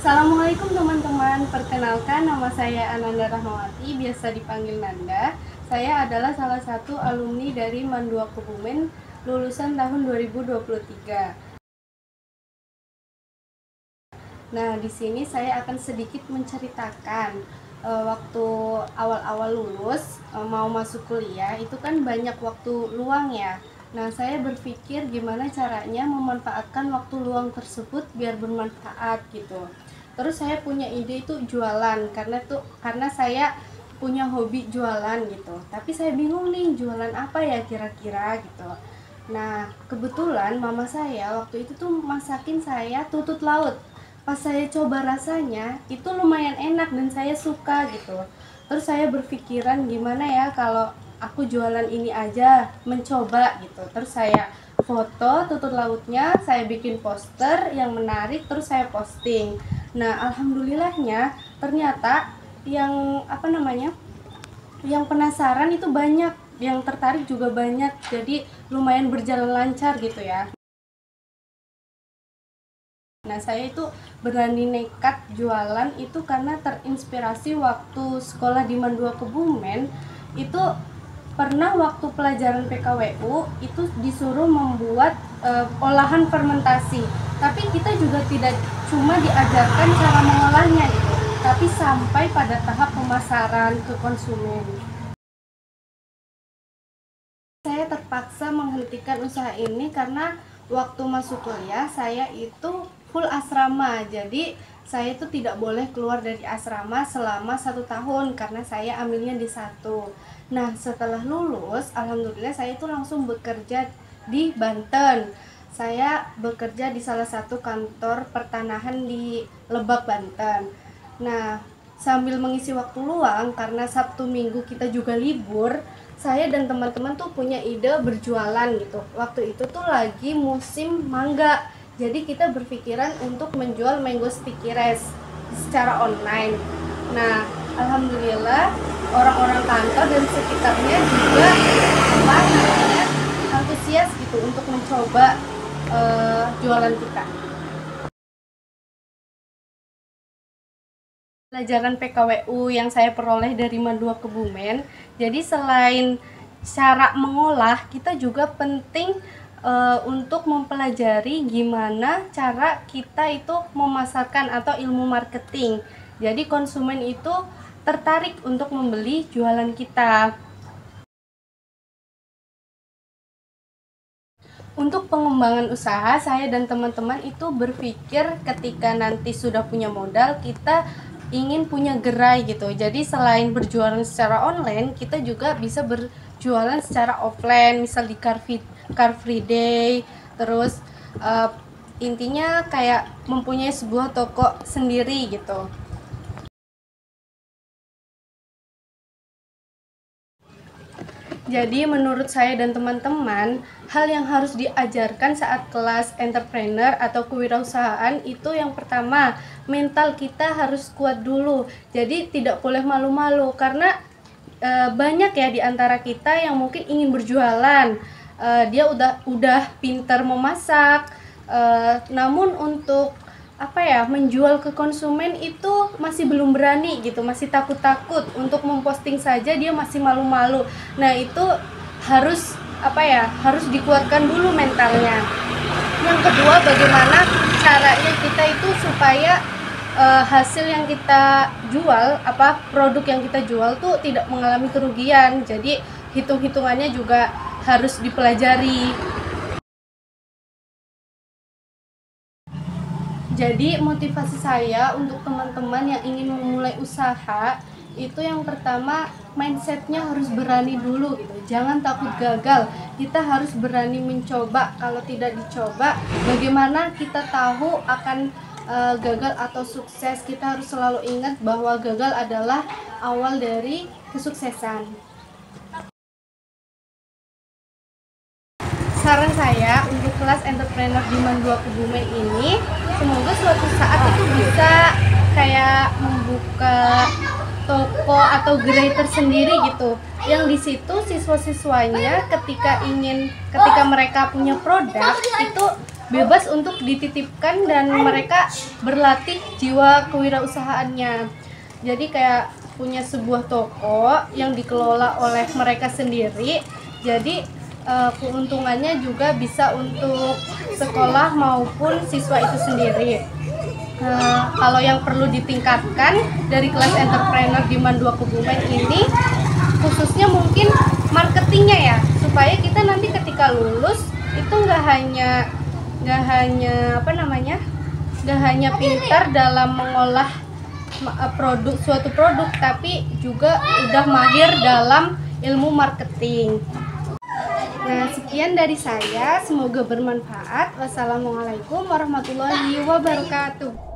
Assalamualaikum teman-teman, perkenalkan nama saya Ananda Rahmawati, biasa dipanggil Nanda. Saya adalah salah satu alumni dari Mandua Kebumen, lulusan tahun 2023. Nah, di sini saya akan sedikit menceritakan waktu awal-awal lulus, mau masuk kuliah, itu kan banyak waktu luang ya. Nah, saya berpikir gimana caranya memanfaatkan waktu luang tersebut biar bermanfaat gitu. Terus saya punya ide itu jualan karena saya punya hobi jualan gitu. Tapi saya bingung nih jualan apa ya kira-kira gitu. Nah, kebetulan mama saya waktu itu tuh masakin saya tutut laut. Pas saya coba rasanya itu lumayan enak dan saya suka gitu. Terus saya berpikiran gimana ya kalau aku jualan ini aja, mencoba gitu. Terus saya foto tutut lautnya, saya bikin poster yang menarik, terus saya posting. Nah, alhamdulillahnya ternyata yang yang penasaran itu banyak, yang tertarik juga banyak. Jadi lumayan berjalan lancar gitu ya. Nah, saya itu berani nekat jualan itu karena terinspirasi waktu sekolah di Mandua Kebumen. Itu pernah waktu pelajaran PKWU itu disuruh membuat olahan fermentasi. Tapi kita juga tidak cuma diajarkan cara mengolahnya gitu, tapi sampai pada tahap pemasaran ke konsumen. Saya terpaksa menghentikan usaha ini karena waktu masuk kuliah saya itu full asrama. Jadi saya itu tidak boleh keluar dari asrama selama 1 tahun karena saya ambilnya di satu. Nah, setelah lulus, alhamdulillah saya itu langsung bekerja di Banten. Saya bekerja di salah satu kantor pertanahan di Lebak, Banten. Nah, sambil mengisi waktu luang karena Sabtu Minggu kita juga libur, saya dan teman-teman tuh punya ide berjualan gitu. Waktu itu tuh lagi musim mangga. Jadi kita berpikiran untuk menjual mango sticky rice secara online. Nah, alhamdulillah orang-orang kantor dan sekitarnya juga antusias gitu untuk mencoba jualan kita. Pelajaran PKWU yang saya peroleh dari Mandua Kebumen, jadi selain cara mengolah, kita juga penting untuk mempelajari gimana cara kita itu memasarkan atau ilmu marketing. Jadi konsumen itu tertarik untuk membeli jualan kita. Untuk pengembangan usaha, saya dan teman-teman itu berpikir ketika nanti sudah punya modal, kita ingin punya gerai gitu. Jadi selain berjualan secara online, kita juga bisa berjualan secara offline, misal di Car Free Day. Terus intinya kayak mempunyai sebuah toko sendiri gitu. Jadi menurut saya dan teman-teman, hal yang harus diajarkan saat kelas entrepreneur atau kewirausahaan itu yang pertama, mental kita harus kuat dulu. Jadi tidak boleh malu-malu karena banyak ya di antara kita yang mungkin ingin berjualan. Dia udah pintar memasak, namun untuk menjual ke konsumen itu masih belum berani gitu, masih takut-takut untuk memposting saja, dia masih malu-malu. Nah, itu harus harus dikuatkan dulu mentalnya. Yang kedua, bagaimana caranya kita itu supaya hasil yang kita jual, produk yang kita jual tuh tidak mengalami kerugian. Jadi hitung-hitungannya juga harus dipelajari. Jadi motivasi saya untuk teman-teman yang ingin memulai usaha itu yang pertama, mindsetnya harus berani dulu gitu. Jangan takut gagal. Kita harus berani mencoba. Kalau tidak dicoba, bagaimana kita tahu akan gagal atau sukses? Kita harus selalu ingat bahwa gagal adalah awal dari kesuksesan. Saran saya untuk kelas entrepreneur di Mandua Kebumen ini, semoga suatu saat itu bisa kayak membuka toko atau gerai tersendiri gitu, yang di situ siswa-siswanya ketika mereka punya produk itu bebas untuk dititipkan dan mereka berlatih jiwa kewirausahaannya. Jadi kayak punya sebuah toko yang dikelola oleh mereka sendiri. Jadi keuntungannya juga bisa untuk sekolah maupun siswa itu sendiri. Kalau yang perlu ditingkatkan dari kelas entrepreneur di Mandua Kebumen ini, khususnya mungkin marketingnya ya, supaya kita nanti ketika lulus itu nggak hanya nggak hanya pintar dalam mengolah suatu produk, tapi juga udah mahir dalam ilmu marketing. Nah, sekian dari saya, semoga bermanfaat. Wassalamualaikum warahmatullahi wabarakatuh.